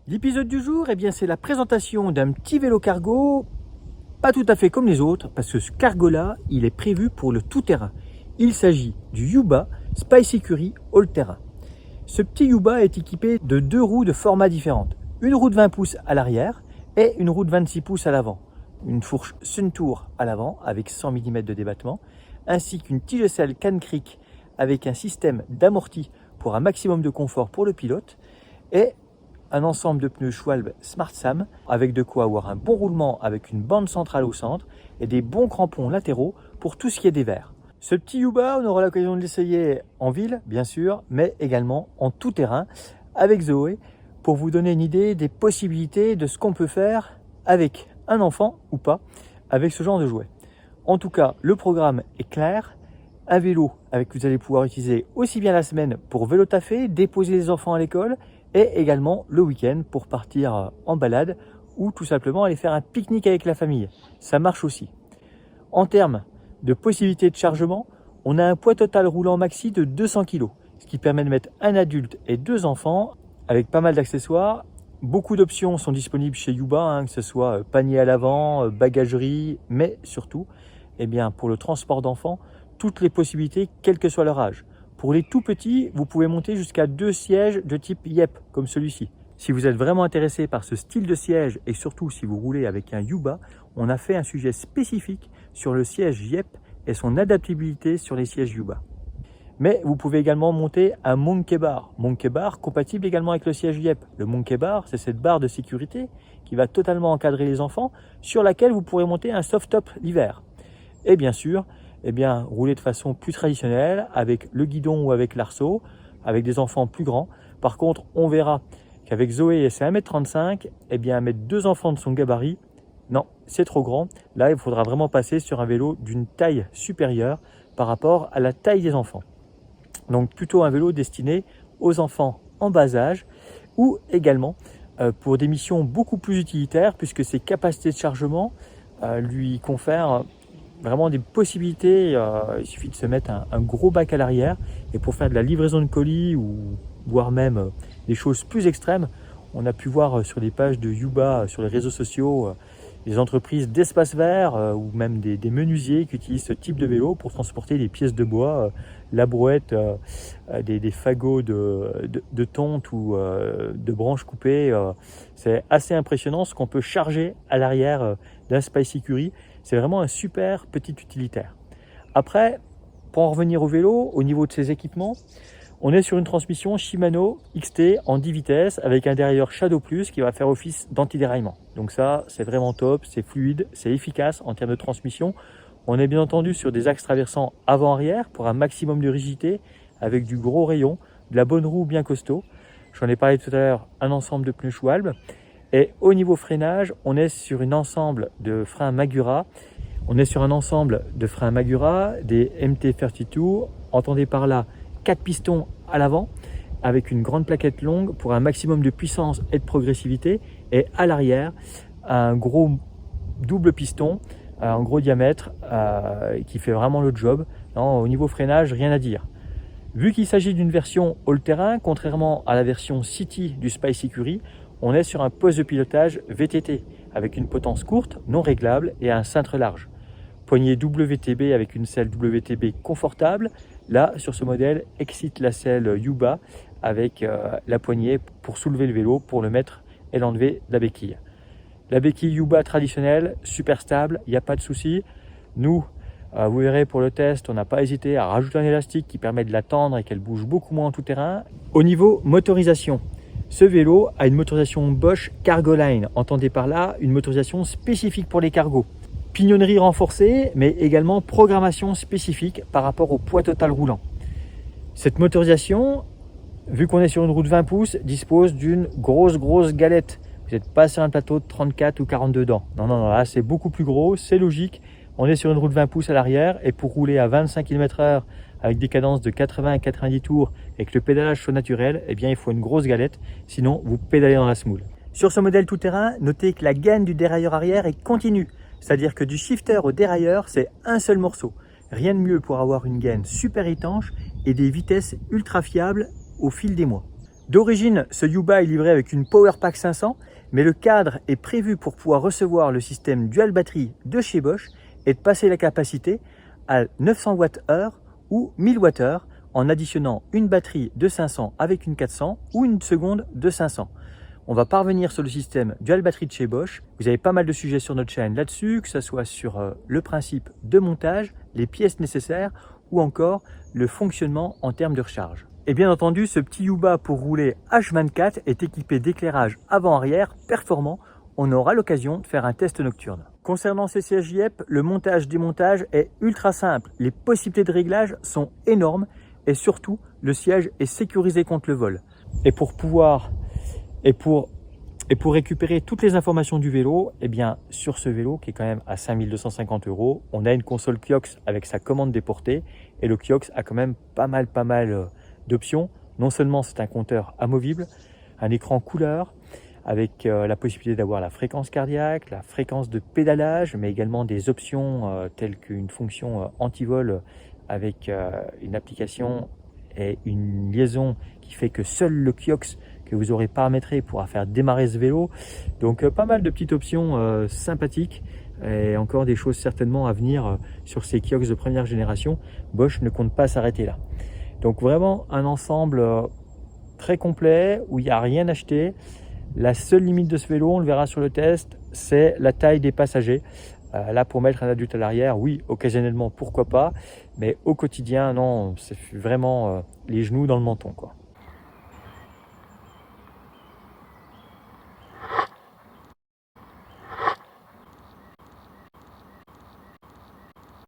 L'épisode du jour, c'est la présentation d'un petit vélo cargo, pas tout à fait comme les autres, parce que ce cargo-là, il est prévu pour le tout-terrain. Il s'agit du Yuba Spice Ecurie All-Terrain. Ce petit Yuba est équipé de deux roues de format différentes. Une roue de 20 pouces à l'arrière et une roue de 26 pouces à l'avant. Une fourche Suntour à l'avant avec 100 mm de débattement, ainsi qu'une tige selle Can Creek avec un système d'amorti pour un maximum de confort pour le pilote et un ensemble de pneus Schwalbe Smart Sam avec de quoi avoir un bon roulement avec une bande centrale au centre et des bons crampons latéraux pour tout ce qui est dévers. Ce petit Yuba, on aura l'occasion de l'essayer en ville, bien sûr, mais également en tout terrain avec Zoé pour vous donner une idée des possibilités de ce qu'on peut faire avec un enfant ou pas avec ce genre de jouet. En tout cas, le programme est clair. Un vélo avec que vous allez pouvoir utiliser aussi bien la semaine pour vélo taffer, déposer les enfants à l'école et également le week-end pour partir en balade ou tout simplement aller faire un pique-nique avec la famille. Ça marche aussi. En termes de possibilités de chargement, on a un poids total roulant maxi de 200 kg, ce qui permet de mettre un adulte et deux enfants avec pas mal d'accessoires. Beaucoup d'options sont disponibles chez Yuba, que ce soit panier à l'avant, bagagerie, mais surtout, pour le transport d'enfants, toutes les possibilités, quel que soit leur âge. Pour les tout petits, vous pouvez monter jusqu'à 2 sièges de type YEP, comme celui-ci. Si vous êtes vraiment intéressé par ce style de siège, et surtout si vous roulez avec un Yuba, on a fait un sujet spécifique sur le siège YEP et son adaptabilité sur les sièges Yuba. Mais vous pouvez également monter un Monkey Bar. Monkey Bar compatible également avec le siège YEP. Le Monkey Bar, c'est cette barre de sécurité qui va totalement encadrer les enfants, sur laquelle vous pourrez monter un soft top l'hiver. Et bien sûr, rouler de façon plus traditionnelle, avec le guidon ou avec l'arceau, avec des enfants plus grands. Par contre, on verra qu'avec Zoé, c'est 1m35, mettre deux enfants de son gabarit, non, c'est trop grand. Là, il faudra vraiment passer sur un vélo d'une taille supérieure par rapport à la taille des enfants. Donc plutôt un vélo destiné aux enfants en bas âge ou également pour des missions beaucoup plus utilitaires puisque ses capacités de chargement lui confèrent vraiment des possibilités. Il suffit de se mettre un gros bac à l'arrière et pour faire de la livraison de colis ou voire même des choses plus extrêmes, on a pu voir sur les pages de Yuba, sur les réseaux sociaux, des entreprises d'espace vert ou même des menuisiers qui utilisent ce type de vélo pour transporter des pièces de bois, la brouette, des fagots de tonte ou de branches coupées. C'est assez impressionnant ce qu'on peut charger à l'arrière d'un Spice Ecurie. C'est vraiment un super petit utilitaire. Après, pour en revenir au vélo, au niveau de ses équipements, on est sur une transmission Shimano XT en 10 vitesses avec un dérailleur Shadow Plus qui va faire office d'anti-déraillement. Donc ça, c'est vraiment top, c'est fluide, c'est efficace en termes de transmission. On est bien entendu sur des axes traversants avant-arrière pour un maximum de rigidité avec du gros rayon, de la bonne roue bien costaud. J'en ai parlé tout à l'heure, un ensemble de pneus Schwalbe. Et au niveau freinage, on est sur un ensemble de freins Magura. Des MT32, entendez par là 4 pistons à l'avant avec une grande plaquette longue pour un maximum de puissance et de progressivité et à l'arrière un gros double piston, un gros diamètre qui fait vraiment le job. Non, au niveau freinage, rien à dire. Vu qu'il s'agit d'une version all-terrain, contrairement à la version City du Spice Ecurie, on est sur un poste de pilotage VTT avec une potence courte, non réglable et un cintre large. Poignée WTB avec une selle WTB confortable. Là, sur ce modèle, excite la selle Yuba avec la poignée pour soulever le vélo, pour le mettre et l'enlever de la béquille. La béquille Yuba traditionnelle, super stable, il n'y a pas de souci. Nous, vous verrez pour le test, on n'a pas hésité à rajouter un élastique qui permet de la tendre et qu'elle bouge beaucoup moins en tout terrain. Au niveau motorisation, ce vélo a une motorisation Bosch Cargoline. Entendez par là une motorisation spécifique pour les cargos. Pignonnerie renforcée, mais également programmation spécifique par rapport au poids total roulant. Cette motorisation, vu qu'on est sur une roue de 20 pouces, dispose d'une grosse galette. Vous n'êtes pas sur un plateau de 34 ou 42 dents. Non, là c'est beaucoup plus gros, c'est logique. On est sur une roue de 20 pouces à l'arrière et pour rouler à 25 km/h avec des cadences de 80 à 90 tours et que le pédalage soit naturel, il faut une grosse galette, sinon vous pédalez dans la semoule. Sur ce modèle tout-terrain, notez que la gaine du dérailleur arrière est continue. C'est-à-dire que du shifter au dérailleur, c'est un seul morceau. Rien de mieux pour avoir une gaine super étanche et des vitesses ultra fiables au fil des mois. D'origine, ce Yuba est livré avec une Powerpack 500, mais le cadre est prévu pour pouvoir recevoir le système dual batterie de chez Bosch et de passer la capacité à 900 Wh ou 1000 Wh en additionnant une batterie de 500 avec une 400 ou une seconde de 500. On va parvenir sur le système dual batterie de chez Bosch. Vous avez pas mal de sujets sur notre chaîne là-dessus, que ce soit sur le principe de montage, les pièces nécessaires ou encore le fonctionnement en termes de recharge. Et bien entendu, ce petit Yuba pour rouler H24 est équipé d'éclairage avant-arrière performant. On aura l'occasion de faire un test nocturne. Concernant ces sièges Yep, le montage-démontage est ultra simple. Les possibilités de réglage sont énormes et surtout, le siège est sécurisé contre le vol. Et pour récupérer toutes les informations du vélo, eh bien, sur ce vélo qui est quand même à 5 250 €, on a une console Kiox avec sa commande déportée et le Kiox a quand même pas mal d'options. Non seulement c'est un compteur amovible, un écran couleur avec la possibilité d'avoir la fréquence cardiaque, la fréquence de pédalage, mais également des options telles qu'une fonction anti-vol avec une application et une liaison qui fait que seul le Kiox que vous aurez paramétré pourra faire démarrer ce vélo. Donc pas mal de petites options sympathiques et encore des choses certainement à venir sur ces Kiox de première génération. Bosch ne compte pas s'arrêter là. Donc vraiment un ensemble très complet où il n'y a rien acheté. La seule limite de ce vélo, on le verra sur le test, c'est la taille des passagers. Là, pour mettre un adulte à l'arrière, oui, occasionnellement, pourquoi pas. Mais au quotidien, non, c'est vraiment les genoux dans le menton, quoi.